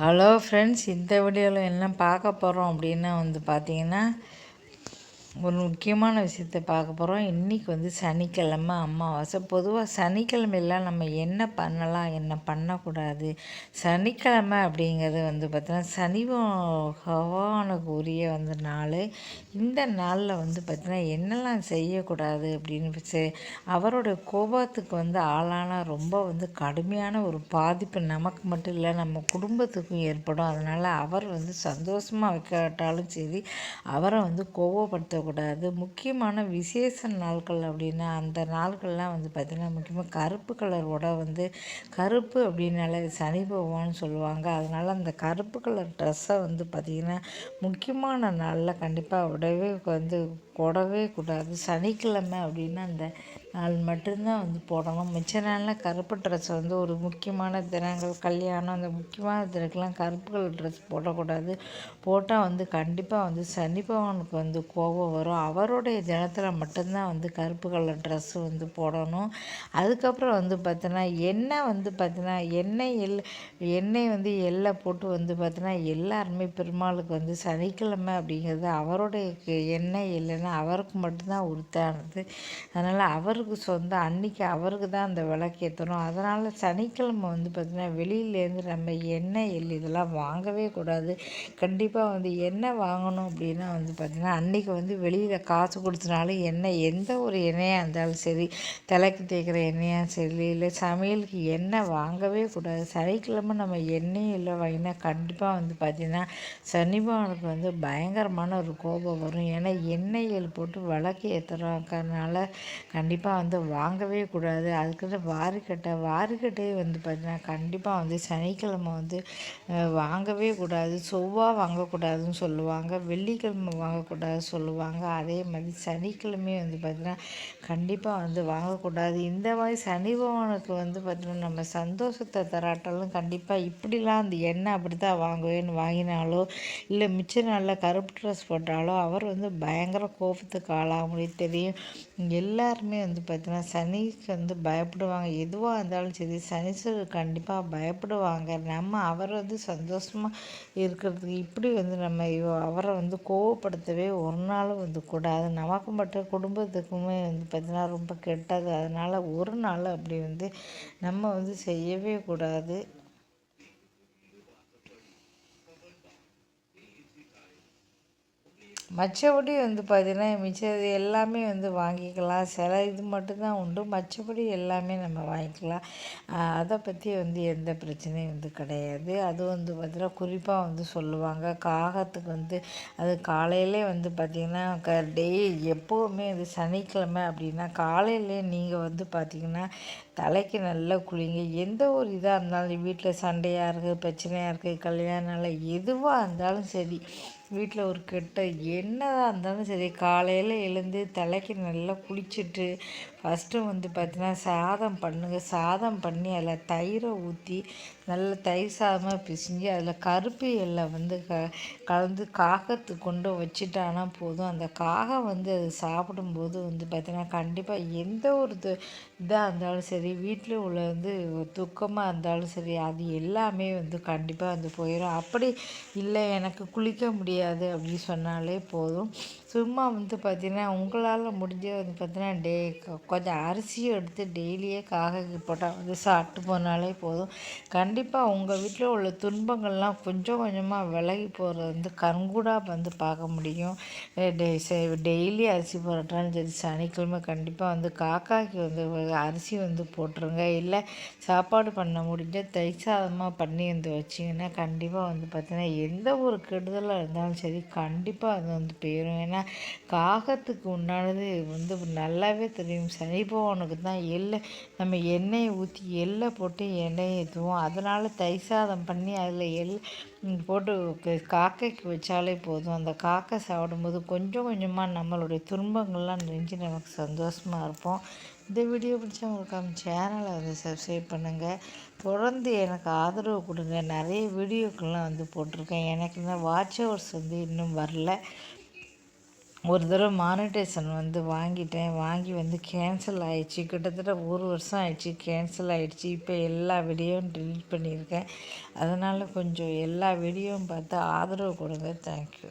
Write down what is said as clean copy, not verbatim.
Hello friends, இந்த வீடியோவில் என்ன பார்க்க போகிறோம் அப்படின்னா பார்த்தீங்கன்னா, ஒரு முக்கியமான விஷயத்த பார்க்க போகிறோம். இன்றைக்கி சனிக்கிழமை அமாவாசை. பொதுவாக சனிக்கிழமையெல்லாம் நம்ம என்ன பண்ணலாம், என்ன பண்ணக்கூடாது. சனிக்கிழமை அப்படிங்கிறது பார்த்தீங்கன்னா சனி பகவானுக்கு உரிய நாள். இந்த நாளில் பார்த்தீங்கன்னா என்னெல்லாம் செய்யக்கூடாது அப்படின்னு அவரோட கோபத்துக்கு ஆளான ரொம்ப கடுமையான ஒரு பாதிப்பு நமக்கு மட்டும் இல்லை, நம்ம குடும்பத்துக்கும் ஏற்படும். அதனால் அவர் சந்தோஷமாக வைக்காட்டாலும் சரி, அவரை கோபப்படுத்த கூடாது. முக்கியமான விசேஷ நாட்கள் அப்படின்னா அந்த நாட்கள்லாம் பார்த்திங்கன்னா முக்கியமாக கருப்பு கலர் உடை கருப்பு அப்படின்னாலே சனி பகவான்னு சொல்லுவாங்க. அதனால் அந்த கருப்பு கலர் ட்ரெஸ்ஸை பார்த்திங்கன்னா முக்கியமான நாளில் கண்டிப்பாக போடவே கூடாது. சனிக்கிழமை அப்படின்னா அந்த நாள் மட்டும்தான் போடணும். மிச்ச நாளில் கருப்பு ட்ரெஸ் ஒரு முக்கியமான தினங்கள், கல்யாணம், அந்த முக்கியமான தினக்கெலாம் கருப்பு கலர் ட்ரெஸ் போடக்கூடாது. போட்டால் கண்டிப்பாக சனி பகவானுக்கு கோபம் வரும். அவருடைய தினத்தில் மட்டும்தான் கருப்பு கலர் ட்ரெஸ்ஸு போடணும். அதுக்கப்புறம் பார்த்தோன்னா எண்ணெய் பார்த்தீங்கன்னா எண்ணெய் எள்ளை போட்டு பார்த்தீங்கன்னா எல்லாருமே பெருமாளுக்கு சனிக்கிழமை அப்படிங்கிறது அவருடைய எண்ணெய் இல்லைன்னா அவருக்கு மட்டும்தான் உரித்தானது. அதனால் அவருக்கு சொந்தம் அன்றைக்கி அவருக்கு தான் அந்த விளக்கு ஏற்றணும். அதனால் சனிக்கிழமை பார்த்திங்கன்னா வெளியிலேருந்து நம்ம எண்ணெய் எள் இதெல்லாம் வாங்கவே கூடாது. கண்டிப்பாக எண்ணெய் வாங்கணும் அப்படின்னா பார்த்திங்கன்னா அன்றைக்கி வெளியில் காசு கொடுத்தனாலும் எண்ணெய் எந்த ஒரு எண்ணெயாக இருந்தாலும் சரி, தலைக்கு தேய்க்கிற எண்ணெயாக சரி, இல்லை சமையலுக்கு எண்ணெய் வாங்கவே கூடாது. சனிக்கிழமை நம்ம எண்ணெய் இல்லை வாங்கினா கண்டிப்பாக பார்த்திங்கன்னா சனி பகவானுக்கு பயங்கரமான ஒரு கோபம் வரும். ஏன்னா எண்ணெய்கள் போட்டு விளக்கு ஏற்றுறதுனால கண்டிப்பாக வாங்கவே கூடாது. அதுக்குன்னு வாரிக்கட்டையே பார்த்திங்கன்னா கண்டிப்பாக சனிக்கிழமை வாங்கவே கூடாது. செவ்வாய் வாங்கக்கூடாதுன்னு சொல்லுவாங்க, வெள்ளிக்கிழமை வாங்கக்கூடாது சொல்லுவாங்க. அதே மாதிரி சனிக்கிழமை பார்த்திங்கன்னா கண்டிப்பாக வாங்கக்கூடாது. இந்த மாதிரி சனி பகவானுக்கு பார்த்திங்கன்னா நம்ம சந்தோஷத்தை தராட்டாலும் கண்டிப்பாக இப்படிலாம் அந்த எண்ணெய் அப்படி தான் வாங்குவேன்னு வாங்கினாலோ, இல்லை மிச்ச நாளில் கருப்பு ட்ரெஸ் போட்டாலோ அவர் பயங்கர கோபத்துக்கு ஆளாக முடியும். தெரியும், எல்லாருமே பார்த்திங்கன்னா சனிக்கு பயப்படுவாங்க. எதுவாக இருந்தாலும் சரி சனீஸ்வரர் கண்டிப்பாக பயப்படுவாங்க. நம்ம அவர் சந்தோஷமாக இருக்கிறதுக்கு இப்படி நம்ம அவரை கோவப்படுத்தவே ஒரு நாளும் கூடாது. நமக்கு மட்டும் குடும்பத்துக்குமே பார்த்திங்கன்னா ரொம்ப கெட்டது. அதனால் ஒரு நாள் அப்படி நம்ம செய்யவே கூடாது. மற்றபடி பார்த்திங்கன்னா மிச்சது எல்லாமே வாங்கிக்கலாம். சில இது மட்டும்தான் உண்டு, மற்றபடி எல்லாமே நம்ம வாங்கிக்கலாம். அதை பற்றி எந்த பிரச்சனையும் கிடையாது. அது பார்த்திங்கன்னா குறிப்பாக சொல்லுவாங்க காகத்துக்கு அது காலையிலே பார்த்திங்கன்னா எப்போவுமே சனிக்கிழமை அப்படின்னா காலையிலே நீங்கள் பார்த்திங்கன்னா தலைக்கு நல்லா குளிங்க. எந்த ஒரு இதாக இருந்தாலும் வீட்டில் சண்டையாக இருக்குது, பிரச்சனையாக இருக்குது, கல்யாணம் எதுவாக இருந்தாலும் சரி, வீட்டில் ஒரு கெட்ட என்னதாக இருந்தாலும் சரி, காலையில் எழுந்து தலைக்கு நல்லா குளிச்சுட்டு ஃபஸ்ட்டு பார்த்தீங்கன்னா சாதம் பண்ணுங்கள். சாதம் பண்ணி அதில் தயிரை ஊற்றி நல்ல தயிர் சாதமாக பிசைஞ்சு அதில் கருப்பு எல்லை கலந்து காகத்துக்கு கொண்டு வச்சுட்டானா போதும். அந்த காகம் அது சாப்பிடும்போது பார்த்தீங்கன்னா கண்டிப்பாக எந்த ஒரு இதாக இருந்தாலும் சரி, வீட்டில் உள்ள துக்கமாக இருந்தாலும் சரி, அது எல்லாமே கண்டிப்பாக போயிடும். அப்படி இல்லை எனக்கு குளிக்க முடியாது அப்படின்னு சொன்னாலே போதும். சும்மா பார்த்திங்கன்னா உங்களால் முடிஞ்ச பார்த்திங்கன்னா கொஞ்சம் அரிசியும் எடுத்து டெய்லியே காக்கைக்கு போட்டால் சாப்பிட்டு போனாலே போதும். கண்டிப்பாக உங்கள் வீட்டில் உள்ள துன்பங்கள்லாம் கொஞ்சம் கொஞ்சமாக விலகி போகிறது கண்கூடாக பார்க்க முடியும். டெய்லி அரிசி போட்டாலும் சரி, சனிக்கிழமை கண்டிப்பாக காக்காய்க்கு அரிசி போட்டுருங்க. இல்லை சாப்பாடு பண்ண முடிஞ்சால் தயிர் சாதமாக பண்ணி வச்சிங்கன்னா கண்டிப்பாக பார்த்திங்கன்னா எந்த ஒரு கெடுதலாக இருந்தாலும் சரி கண்டிப்பாக அது போயிடும். ஏன்னா காகத்துக்கு உண்டானது நல்லாவே தெரியும். சனி பகவானுக்கு தான் நம்ம எண்ணெயை ஊற்றி எள்ளை போட்டு எண்ணெயை ஏற்றுவோம். அதனால் தயிர் சாதம் பண்ணி அதில் போட்டு காக்கைக்கு வச்சாலே போதும். அந்த காக்கை சாப்பிடும்போது கொஞ்சம் கொஞ்சமாக நம்மளுடைய துன்பங்கள்லாம் நெஞ்சு நமக்கு சந்தோஷமாக இருப்போம். இந்த வீடியோ பிடிச்சவங்களுக்கு நம்ம சேனலை சப்ஸ்கிரைப் பண்ணுங்கள். தொடர்ந்து எனக்கு ஆதரவு கொடுங்க. நிறைய வீடியோக்கள்லாம் போட்டிருக்கேன். எனக்கு இந்த வாட்ச் ஹவர்ஸ் இன்னும் வரல. ஒரு தடவை மானிட்டேஷன் வந்து வாங்கிட்டேன். வாங்கி வந்து கேன்சல் ஆயிடுச்சு. கிட்டத்தட்ட 1 வருஷம் ஆயிடுச்சு. கேன்சல் ஆயிடுச்சு. இப்போ எல்லா வீடியோவும் டெலீட் பண்ணியிருக்கேன். அதனால் கொஞ்சம் எல்லா வீடியோவும் பார்த்து ஆதரவு கொடுங்க. தேங்க்யூ.